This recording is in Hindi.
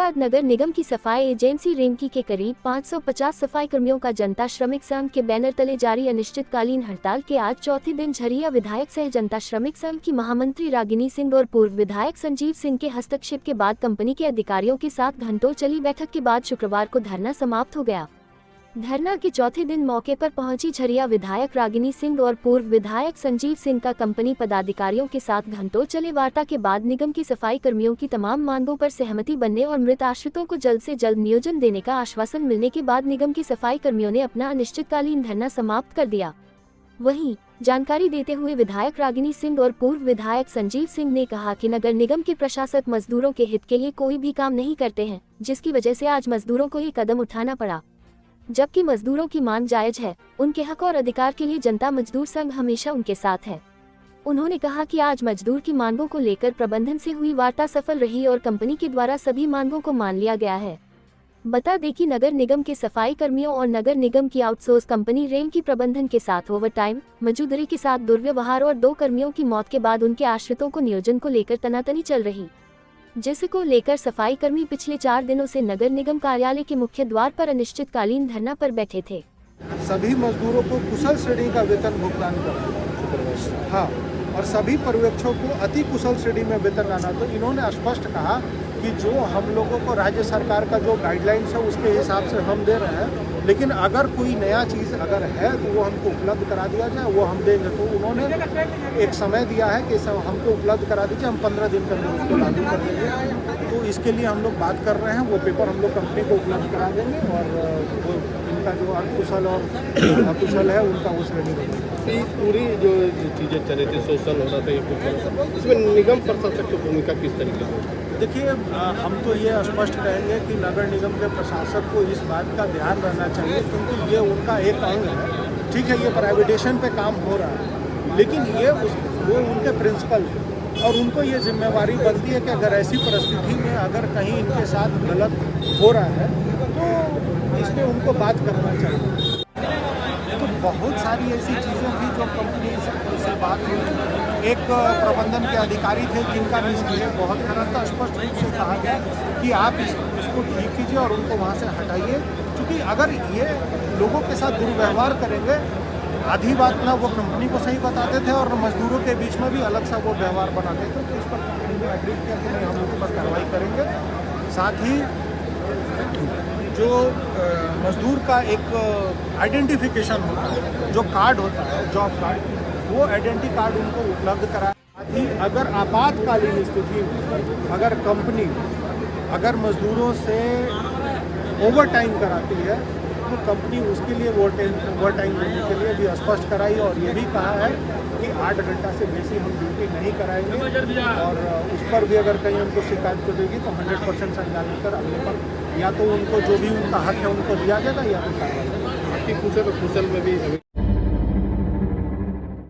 बाद नगर निगम की सफाई एजेंसी रेमकी के करीब 550 सफाई कर्मियों का जनता श्रमिक संघ के बैनर तले जारी अनिश्चितकालीन हड़ताल के आज चौथे दिन झरिया विधायक सह जनता श्रमिक संघ की महामंत्री रागिनी सिंह और पूर्व विधायक संजीव सिंह के हस्तक्षेप के बाद कंपनी के अधिकारियों के साथ घंटों चली बैठक के बाद शुक्रवार को धरना समाप्त हो गया। धरना के चौथे दिन मौके पर पहुंची झरिया विधायक रागिनी सिंह और पूर्व विधायक संजीव सिंह का कंपनी पदाधिकारियों के साथ घंटों चले वार्ता के बाद निगम की सफाई कर्मियों की तमाम मांगों पर सहमति बनने और मृत आश्रितों को जल्द से जल्द नियोजन देने का आश्वासन मिलने के बाद निगम की सफाई कर्मियों ने अपना अनिश्चितकालीन धरना समाप्त कर दिया। वहीं जानकारी देते हुए विधायक रागिनी सिंह और पूर्व विधायक संजीव सिंह ने कहा कि नगर निगम के प्रशासक मजदूरों के हित के लिए कोई भी काम नहीं करते हैं, जिसकी वजह से आज मजदूरों को ये कदम उठाना पड़ा। जबकि मजदूरों की मांग जायज है, उनके हक और अधिकार के लिए जनता मजदूर संघ हमेशा उनके साथ है। उन्होंने कहा कि आज मजदूर की मांगों को लेकर प्रबंधन से हुई वार्ता सफल रही और कंपनी के द्वारा सभी मांगों को मान लिया गया है। बता दें कि नगर निगम के सफाई कर्मियों और नगर निगम की आउटसोर्स कंपनी रेम की प्रबंधन के साथ ओवरटाइम, मजदूरी के साथ दुर्व्यवहार और 2 कर्मियों की मौत के बाद उनके आश्रितों को नियोजन को लेकर तनातनी चल रही, जिसको लेकर सफाई कर्मी पिछले 4 दिनों से नगर निगम कार्यालय के मुख्य द्वार पर अनिश्चितकालीन धरना पर बैठे थे। सभी मजदूरों को कुशल श्रेणी का वेतन भुगतान करना, हाँ, और सभी पर्यवेक्षकों को अति कुशल श्रेणी में वेतन लाना। तो इन्होंने स्पष्ट कहा कि जो हम लोगों को राज्य सरकार का जो गाइडलाइंस है उसके हिसाब से हम दे रहे हैं, लेकिन अगर कोई नया चीज़ अगर है तो वो हमको उपलब्ध करा दिया जाए, वो हम देंगे। तो उन्होंने एक समय दिया है कि हमको उपलब्ध करा दीजिए, हम 15 दिन के अंदर उसको लागू कर देंगे। तो इसके लिए हम लोग बात कर रहे हैं, वो पेपर हम लोग कंपनी को उपलब्ध करा देंगे और वो इनका जो अकुशल और अकुशल है उनका वो श्रेणी देंगे। पूरी जो चीज़ें चली थी, सोशल होना था, इसमें निगम प्रशासक की भूमिका किस तरीके से? देखिए, हम तो ये स्पष्ट कहेंगे कि नगर निगम के प्रशासक को इस बात का ध्यान रहना चाहिए, क्योंकि ये उनका एक अंग है। ठीक है, ये प्राइवेटेशन पे काम हो रहा है, लेकिन ये वो उनके प्रिंसिपल है और उनको ये जिम्मेवारी बनती है कि अगर ऐसी परिस्थिति में अगर कहीं इनके साथ गलत हो रहा है तो इस पर उनको बात करना चाहिए। तो बहुत सारी ऐसी चीज़ें थी जो कंपनी से बात हुई। एक प्रबंधन के अधिकारी थे जिनका मिसबिहेव बहुत खराब था। स्पष्ट रूप से कहा गया कि आप इसको ठीक कीजिए और उनको वहाँ से हटाइए, क्योंकि अगर ये लोगों के साथ दुर्व्यवहार करेंगे, आधी बात ना वो कंपनी को सही बताते थे और मजदूरों के बीच में भी अलग सा वो व्यवहार बनाते थे। तो इस पर कंपनी ने एग्री किया कि नहीं, हम उस पर कार्रवाई करेंगे। साथ ही जो मजदूर का एक आइडेंटिफिकेशन होता है, जो कार्ड होता है जॉब कार्ड, वो आइडेंटिटी कार्ड उनको उपलब्ध कराया। साथ ही अगर आपातकालीन स्थिति में अगर कंपनी अगर मजदूरों से ओवर टाइम कराती है तो कंपनी उसके लिए ओवर टाइम देने के लिए भी स्पष्ट कराई और ये भी कहा है कि 8 घंटा से बेसी हम ड्यूटी नहीं कराएंगे और उस पर भी अगर कहीं उनको शिकायत को देगी तो 100% संचालन कर अगले पर या तो उनको जो भी उनका हक है उनको दिया जाएगा या तो कार्रवाई। कुशल में भी